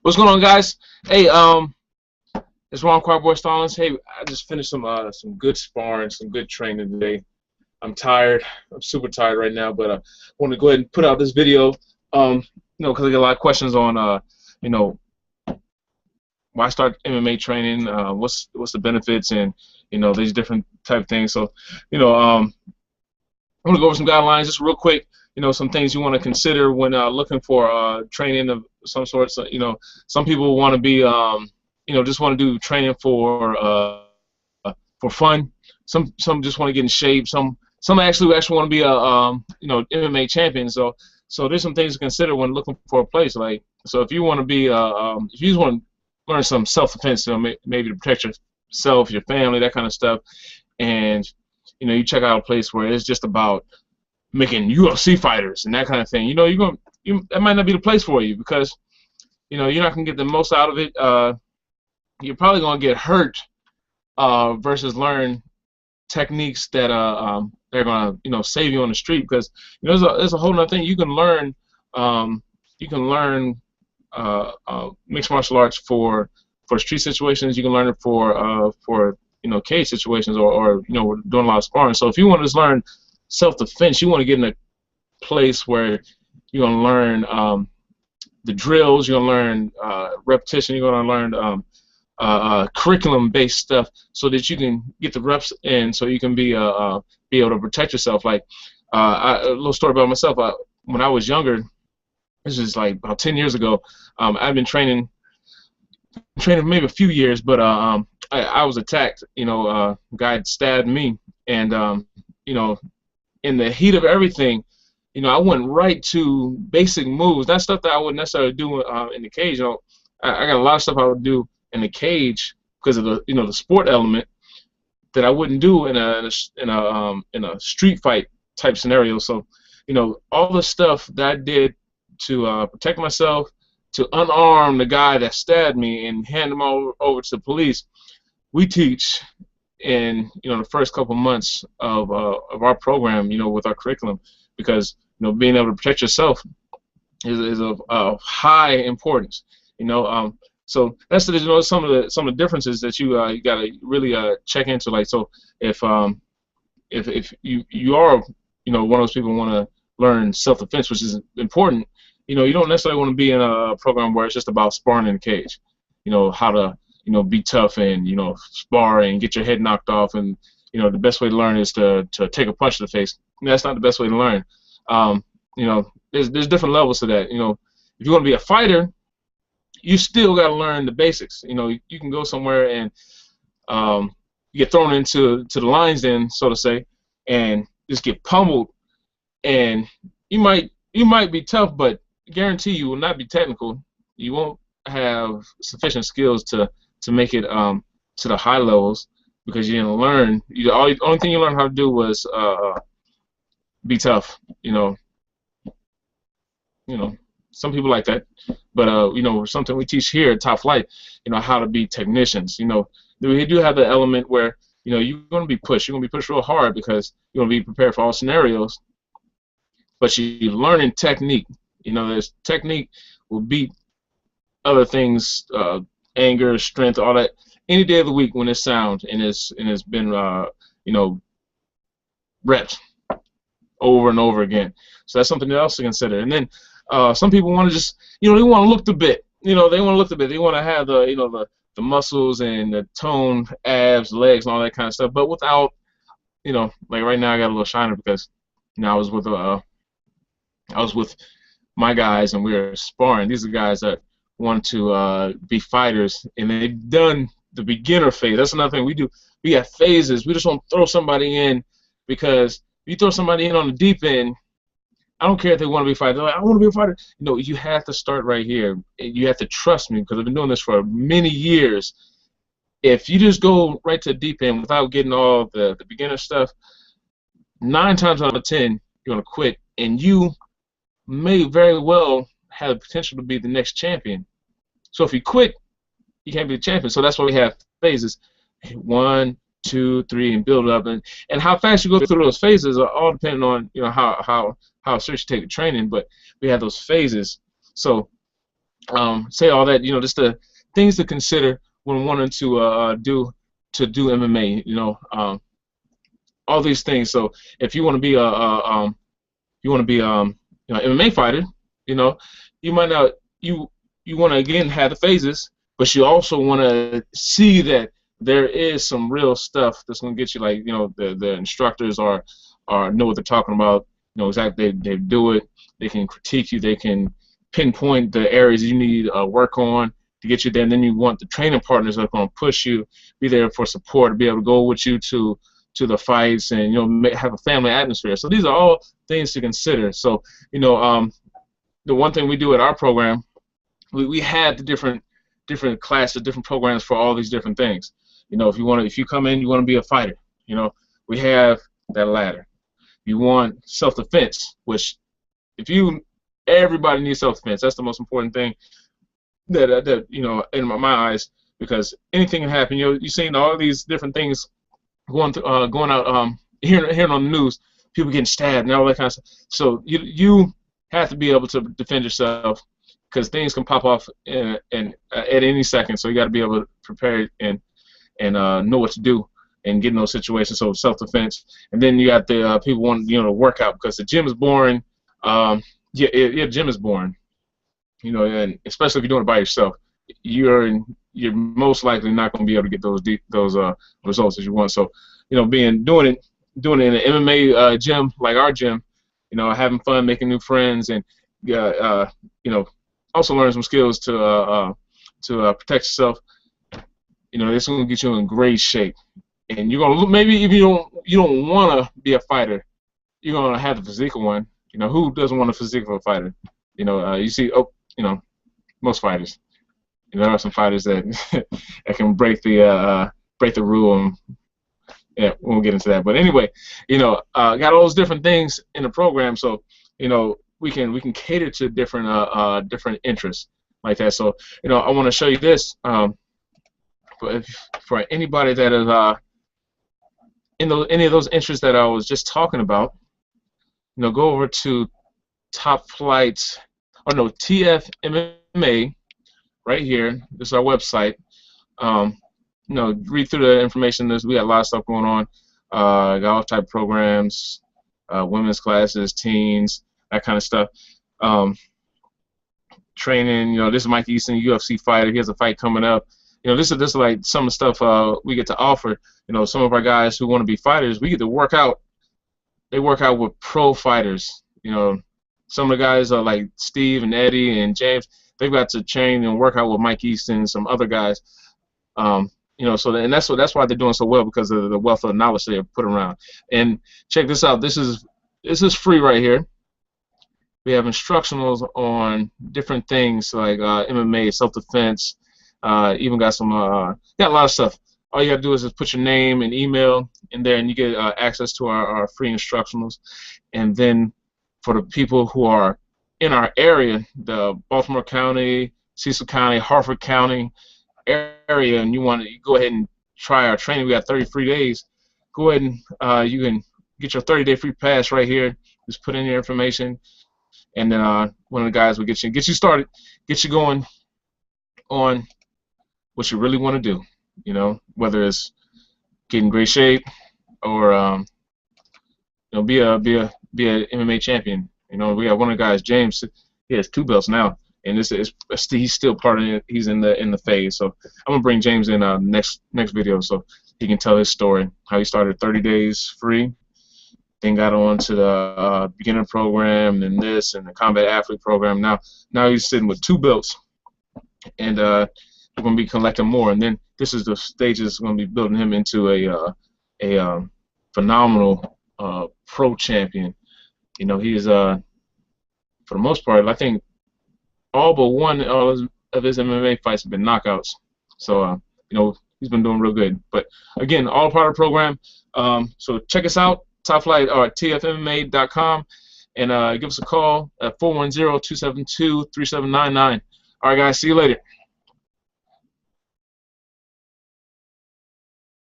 What's going on, guys? Hey, it's Ron Cardboard Stallings. Hey, I just finished some good sparring, some good training today. I'm tired. I'm super tired right now, but I want to go ahead and put out this video. Because I get a lot of questions on, why start MMA training? What's the benefits, and these different type of things. So, I'm gonna go over some guidelines just real quick. Some things you want to consider when looking for training of some sort. So, some people want to be, just want to do training for fun. Some just want to get in shape. Some actually want to be a MMA champion. So there's some things to consider when looking for a place. Like, so if you want to be, if you just want to learn some self-defense, maybe to protect yourself, your family, that kind of stuff, and you check out a place where it's just about making UFC fighters and that kind of thing. That might not be the place for you, because you're not gonna get the most out of it. You're probably gonna get hurt versus learn techniques that they're gonna save you on the street, because there's a whole other thing you can learn. You can learn mixed martial arts for street situations. You can learn it for cage situations, or we're doing a lot of sparring. So if you want to just learn self-defense, you want to get in a place where you're going to learn the drills, you're going to learn repetition, you're going to learn curriculum-based stuff, so that you can get the reps in, so you can be able to protect yourself. Like, a little story about myself. When I was younger, this is like about 10 years ago, I've been training maybe a few years, but I was attacked. A guy had stabbed me, and in the heat of everything, I went right to basic moves. That's stuff that I wouldn't necessarily do in the cage. I got a lot of stuff I would do in the cage because of the the sport element that I wouldn't do in a street fight type scenario. So all the stuff that I did to protect myself, to unarm the guy that stabbed me and hand him over to the police, we teach in the first couple months of our program, with our curriculum, because being able to protect yourself is of high importance. So that's some of the differences that you gotta really check into. Like, so if you are one of those people who want to learn self-defense, which is important, you don't necessarily want to be in a program where it's just about sparring in the cage. How to be tough and spar and get your head knocked off, and the best way to learn is to take a punch to the face. That's not the best way to learn. There's different levels to that. If you want to be a fighter, you still got to learn the basics. You can go somewhere and you get thrown into the lion's den, so to say, and just get pummeled, and you might be tough, but guarantee you will not be technical. You won't have sufficient skills to make it to the high levels, because you didn't learn. The only thing you learned how to do was be tough. Some people like that, but something we teach here at Top Flight, how to be technicians. We do have the element where you're going to be pushed. You're going to be pushed real hard, because you're going to be prepared for all scenarios. But you're learning technique. There's technique will beat other things, anger, strength, all that, any day of the week when it's sound and it's been reps over and over again. So that's something else to consider. And then some people want to just they want to look the bit. They want to look the bit. They want to have the muscles and the toned abs, legs, and all that kind of stuff, but without like right now I got a little shiner, because I was with my guys and we were sparring. These are guys that want to be fighters, and they've done the beginner phase. That's another thing we do. We have phases. We just won't throw somebody in, because if you throw somebody in on the deep end, I don't care if they want to be a fighter. They're like, I want to be a fighter. You have to start right here. You have to trust me, because I've been doing this for many years. If you just go right to the deep end without getting all the beginner stuff, 9 times out of 10 you're going to quit, and you may very well have the potential to be the next champion. So if you quit, you can't be the champion. So that's why we have phases: 1, 2, 3, and build up. And how fast you go through those phases are all depending on how serious you take the training. But we have those phases. So say all that, just the things to consider when wanting to do MMA. All these things. So if you want to be MMA fighter, you know, you might not you want to again have the phases, but you also want to see that there is some real stuff that's going to get you, like, the instructors are know what they're talking about, know exactly, they do it, they can critique you, they can pinpoint the areas you need work on to get you there. And then you want the training partners that are going to push you, be there for support, to be able to go with you to the fights, and have a family atmosphere. So these are all things to consider. So the one thing we do at our program, we had the different classes, different programs for all these different things. If you come in, you want to be a fighter, we have that ladder. You want self-defense, which everybody needs self-defense. That's the most important thing that in my eyes, because anything can happen. You've seen all these different things going out, hearing on the news, people getting stabbed and all that kind of stuff. So you have to be able to defend yourself, because things can pop off at any second. So you got to be able to prepare and know what to do and get in those situations. So self-defense. And then you got the people wanting to work out, because the gym is boring. Gym is boring. And especially if you're doing it by yourself, you're most likely not going to be able to get those results as you want. So, doing it in an MMA gym like our gym, having fun, making new friends, and also learn some skills to protect yourself. This is going to get you in great shape, and you're going to, maybe if you don't want to be a fighter, you're going to have the physique of one. Who doesn't want a physique of a fighter? You see, most fighters. There are some fighters that that can break the rule, and yeah, we won't get into that. But anyway, got all those different things in the program, so we can cater to different interests like that. So I want to show you this for anybody that is in any of those interests that I was just talking about. Go over to TF MMA. Right here, this is our website. Read through the information. We got a lot of stuff going on. Got all type of programs, women's classes, teens, that kind of stuff. Training. This is Mike Easton, UFC fighter. He has a fight coming up. This is like some of the stuff we get to offer. Some of our guys who want to be fighters, we get to work out. They work out with pro fighters. Some of the guys are like Steve and Eddie and James. They've got to train and work out with Mike Easton and some other guys. So and that's why they're doing so well, because of the wealth of knowledge they have put around. And check this out. This is free right here. We have instructionals on different things like MMA, self-defense. Even got some got a lot of stuff. All you gotta do is just put your name and email in there, and you get access to our free instructionals. And then for the people who are in our area, the Baltimore County, Cecil County, Harford County area, and you want to go ahead and try our training, we got 30 free days. Go ahead and you can get your 30-day free pass right here. Just put in your information, and then one of the guys will get you started, get you going on what you really want to do. Whether it's get in great shape or be a MMA champion. We got one of the guys, James. He has 2 belts now, and he's still part of it. He's in the phase. So I'm gonna bring James in next video, so he can tell his story, how he started 30 days free, then got on to the beginner program, and this, and the combat athlete program. Now he's sitting with 2 belts, and we're gonna be collecting more. And then this is the stage that's gonna be building him into a phenomenal pro champion. He is for the most part, I think all but one of his MMA fights have been knockouts. So he's been doing real good. But again, all part of the program. So check us out, tfmma.com, and give us a call at 410-272-3799. All right, guys, see you later.